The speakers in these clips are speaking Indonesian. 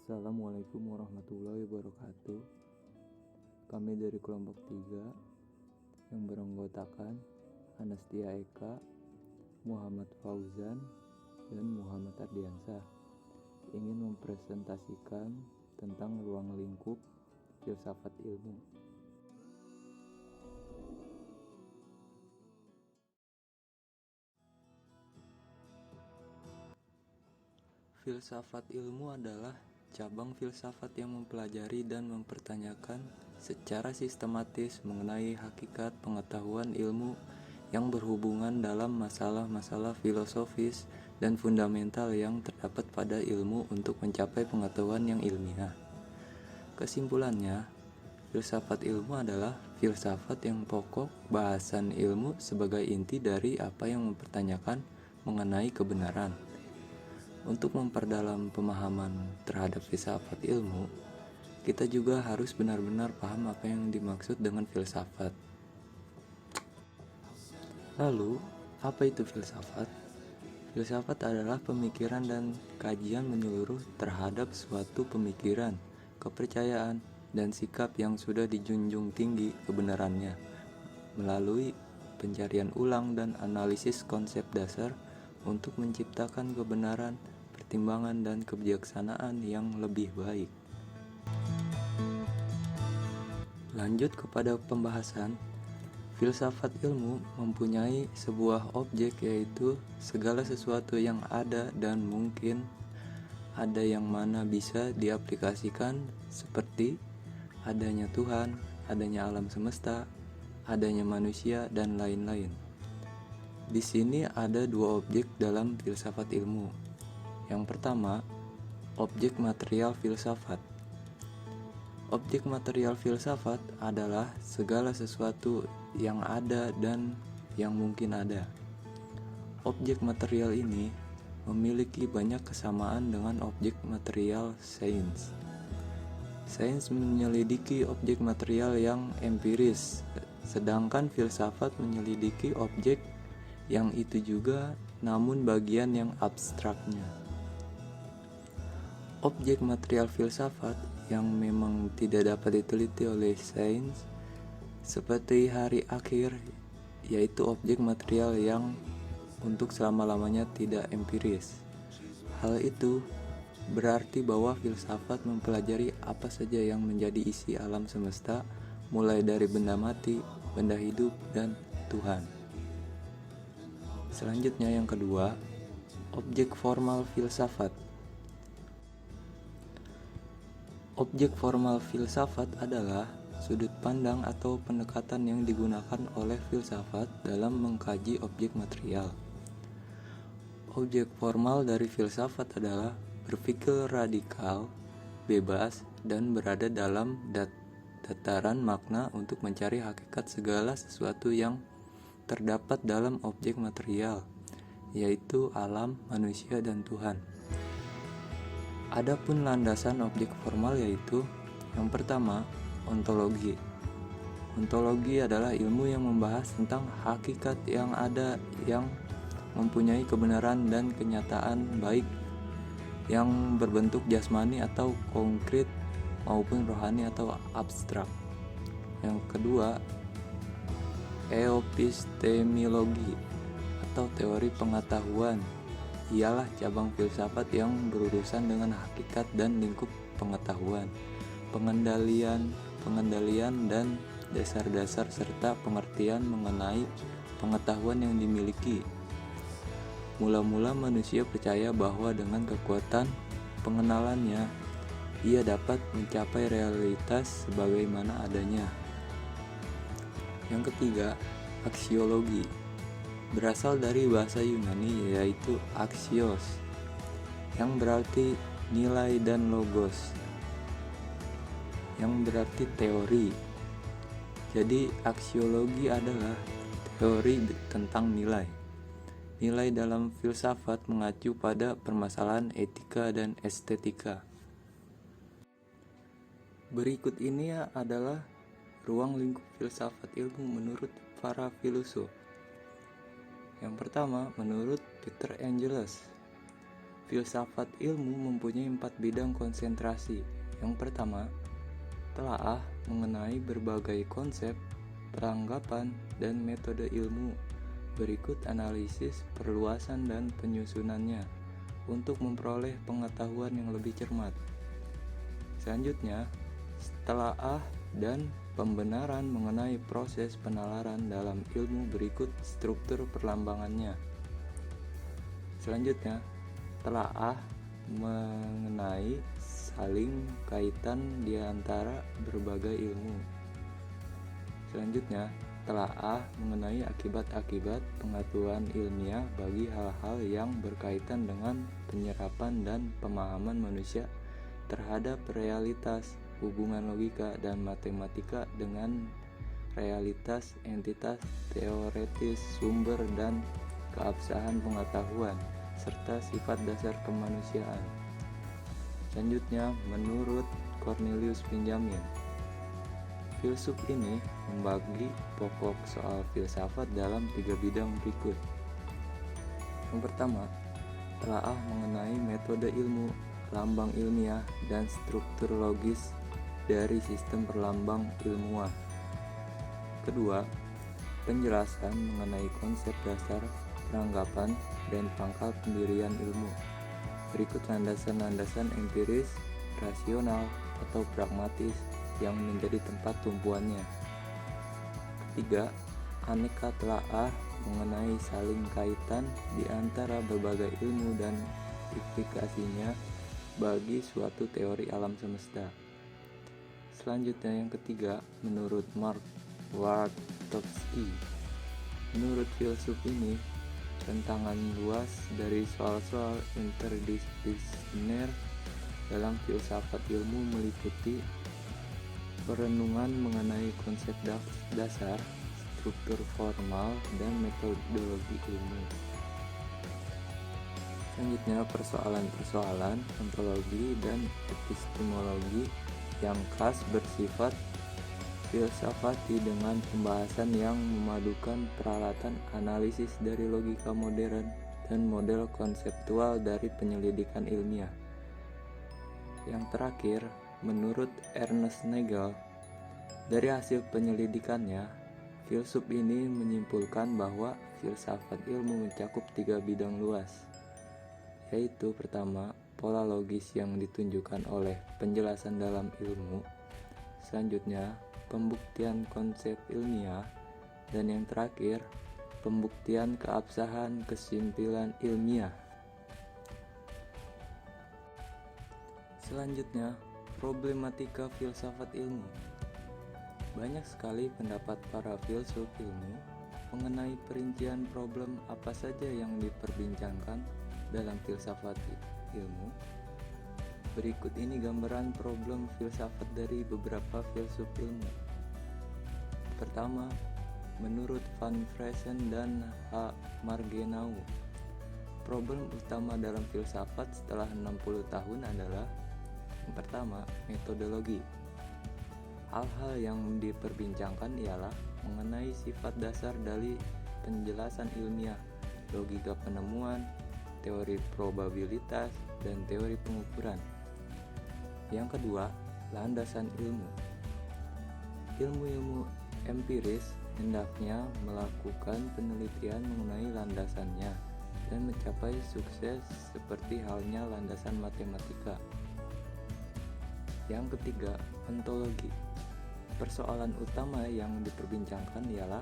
Assalamualaikum warahmatullahi wabarakatuh. Kami dari kelompok 3 yang beranggotakan Anastia Eka, Muhammad Fauzan, dan Muhammad Ardiansah ingin mempresentasikan tentang ruang lingkup filsafat ilmu. Filsafat ilmu adalah cabang filsafat yang mempelajari dan mempertanyakan secara sistematis mengenai hakikat pengetahuan ilmu yang berhubungan dalam masalah-masalah filosofis dan fundamental yang terdapat pada ilmu untuk mencapai pengetahuan yang ilmiah. Kesimpulannya, filsafat ilmu adalah filsafat yang pokok bahasan ilmu sebagai inti dari apa yang mempertanyakan mengenai kebenaran. Untuk memperdalam pemahaman terhadap filsafat ilmu, kita juga harus benar-benar paham apa yang dimaksud dengan filsafat. Lalu, apa itu filsafat? Filsafat adalah pemikiran dan kajian menyeluruh terhadap suatu pemikiran, kepercayaan, dan sikap yang sudah dijunjung tinggi kebenarannya melalui pencarian ulang dan analisis konsep dasar untuk menciptakan kebenaran, pertimbangan, dan kebijaksanaan yang lebih baik. Lanjut kepada pembahasan. Filsafat ilmu mempunyai sebuah objek, yaitu segala sesuatu yang ada dan mungkin ada yang mana bisa diaplikasikan, seperti adanya Tuhan, adanya alam semesta, adanya manusia, dan lain-lain. Di sini ada dua objek dalam filsafat ilmu. Yang pertama, objek material filsafat. Objek material filsafat adalah segala sesuatu yang ada dan yang mungkin ada. Objek material ini memiliki banyak kesamaan dengan objek material sains. Sains menyelidiki objek material yang empiris, sedangkan filsafat menyelidiki objek yang itu juga namun bagian yang abstraknya. Objek material filsafat yang memang tidak dapat diteliti oleh sains, seperti hari akhir, yaitu objek material yang untuk selama-lamanya tidak empiris. Hal itu berarti bahwa filsafat mempelajari apa saja yang menjadi isi alam semesta, mulai dari benda mati, benda hidup, dan Tuhan. Selanjutnya yang kedua, objek formal filsafat. Objek formal filsafat adalah sudut pandang atau pendekatan yang digunakan oleh filsafat dalam mengkaji objek material. Objek formal dari filsafat adalah berpikir radikal, bebas, dan berada dalam dataran makna untuk mencari hakikat segala sesuatu yang terdapat dalam objek material, yaitu alam, manusia, dan Tuhan. Adapun landasan objek formal yaitu yang pertama, ontologi. Ontologi adalah ilmu yang membahas tentang hakikat yang ada yang mempunyai kebenaran dan kenyataan, baik yang berbentuk jasmani atau konkret maupun rohani atau abstrak. Yang kedua, epistemologi atau teori pengetahuan ialah cabang filsafat yang berurusan dengan hakikat dan lingkup pengetahuan, pengendalian dan dasar-dasar serta pengertian mengenai pengetahuan yang dimiliki. Mula-mula manusia percaya bahwa dengan kekuatan pengenalannya ia dapat mencapai realitas sebagaimana adanya. Yang ketiga, aksiologi. Berasal dari bahasa Yunani yaitu axios, yang berarti nilai, dan logos, yang berarti teori. Jadi aksiologi adalah teori tentang nilai. Nilai dalam filsafat mengacu pada permasalahan etika dan estetika. Berikut ini adalah ruang lingkup filsafat ilmu menurut para filosof. Yang pertama, menurut Peter Engelus, Filsafat ilmu mempunyai 4 bidang konsentrasi. Yang pertama, telaah mengenai berbagai konsep, peranggapan, dan metode ilmu. Berikut analisis, perluasan, dan penyusunannya untuk memperoleh pengetahuan yang lebih cermat. Selanjutnya, telaah dan pembenaran mengenai proses penalaran dalam ilmu. Berikut struktur perlambangannya. Selanjutnya, telaah mengenai saling kaitan di antara berbagai ilmu. Selanjutnya, telaah mengenai akibat-akibat pengetahuan ilmiah bagi hal-hal yang berkaitan dengan penyerapan dan pemahaman manusia terhadap realitas, hubungan logika dan matematika dengan realitas, entitas teoretis, sumber dan keabsahan pengetahuan, serta sifat dasar kemanusiaan. Selanjutnya, menurut Cornelius Benjamin, filsuf ini membagi pokok soal filsafat dalam 3 bidang berikut. Yang pertama, telaah mengenai metode ilmu, lambang ilmiah, dan struktur logis dari sistem perlambang ilmuwan. Kedua, penjelasan mengenai konsep dasar, peranggapan, dan pangkal pendirian ilmu. Berikut landasan-landasan empiris, rasional, atau pragmatis yang menjadi tempat tumpuannya. Ketiga, aneka telaah mengenai saling kaitan di antara berbagai ilmu dan implikasinya bagi suatu teori alam semesta. Selanjutnya yang ketiga, menurut Mark Wartowski, menurut filsuf ini, rentangan luas dari soal-soal interdisipliner dalam filsafat ilmu meliputi perenungan mengenai konsep dasar, struktur formal, dan metodologi ilmu. Selanjutnya, persoalan-persoalan ontologi dan epistemologi yang khas bersifat filsafati dengan pembahasan yang memadukan peralatan analisis dari logika modern dan model konseptual dari penyelidikan ilmiah. Yang terakhir, menurut Ernest Nagel, dari hasil penyelidikannya, filsuf ini menyimpulkan bahwa filsafat ilmu mencakup 3 bidang luas, yaitu pertama, pola logis yang ditunjukkan oleh penjelasan dalam ilmu. Selanjutnya, pembuktian konsep ilmiah. Dan yang terakhir, pembuktian keabsahan kesimpulan ilmiah. Selanjutnya, problematika filsafat ilmu. Banyak sekali pendapat para filsuf ilmu mengenai perincian problem apa saja yang diperbincangkan dalam filsafat ilmu. Berikut ini gambaran problem filsafat dari beberapa filsuf ilmu. Pertama, menurut Van Fresen dan H. Margenau, problem utama dalam filsafat setelah 60 tahun adalah: yang pertama, metodologi. Hal-hal yang diperbincangkan ialah mengenai sifat dasar dari penjelasan ilmiah, logika penemuan, teori probabilitas, dan teori pengukuran. Yang kedua, landasan ilmu. Ilmu-ilmu empiris hendaknya melakukan penelitian mengenai landasannya dan mencapai sukses seperti halnya landasan matematika. Yang ketiga, ontologi. Persoalan utama yang diperbincangkan ialah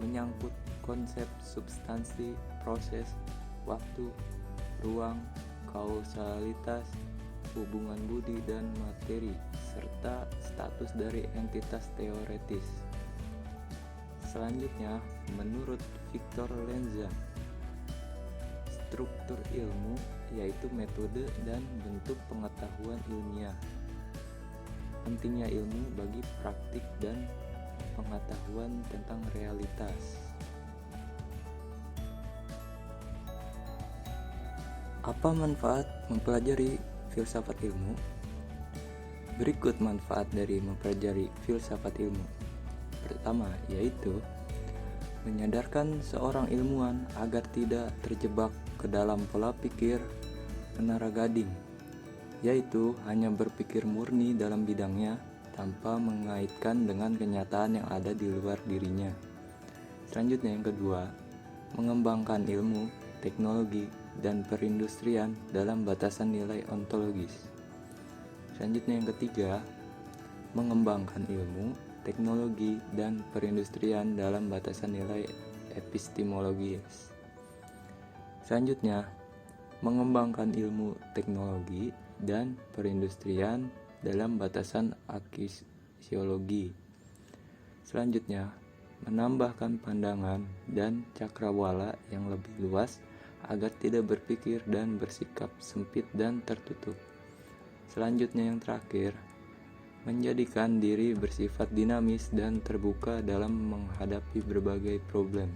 menyangkut konsep substansi, proses, waktu, ruang, kausalitas, hubungan budi dan materi, serta status dari entitas teoretis. Selanjutnya, menurut Victor Lenzan, struktur ilmu yaitu metode dan bentuk pengetahuan ilmiah. Pentingnya ilmu bagi praktik dan pengetahuan tentang realitas. Apa manfaat mempelajari filsafat ilmu? Berikut manfaat dari mempelajari filsafat ilmu. Pertama, yaitu menyadarkan seorang ilmuwan agar tidak terjebak ke dalam pola pikir menara gading, yaitu hanya berpikir murni dalam bidangnya tanpa mengaitkan dengan kenyataan yang ada di luar dirinya. Selanjutnya yang kedua, mengembangkan ilmu, teknologi, dan perindustrian dalam batasan nilai ontologis. Selanjutnya yang ketiga, mengembangkan ilmu, teknologi, dan perindustrian dalam batasan nilai epistemologis. Selanjutnya, mengembangkan ilmu, teknologi, dan perindustrian dalam batasan aksiologi. Selanjutnya, menambahkan pandangan dan cakrawala yang lebih luas agar tidak berpikir dan bersikap sempit dan tertutup. Selanjutnya yang terakhir, menjadikan diri bersifat dinamis dan terbuka dalam menghadapi berbagai problem.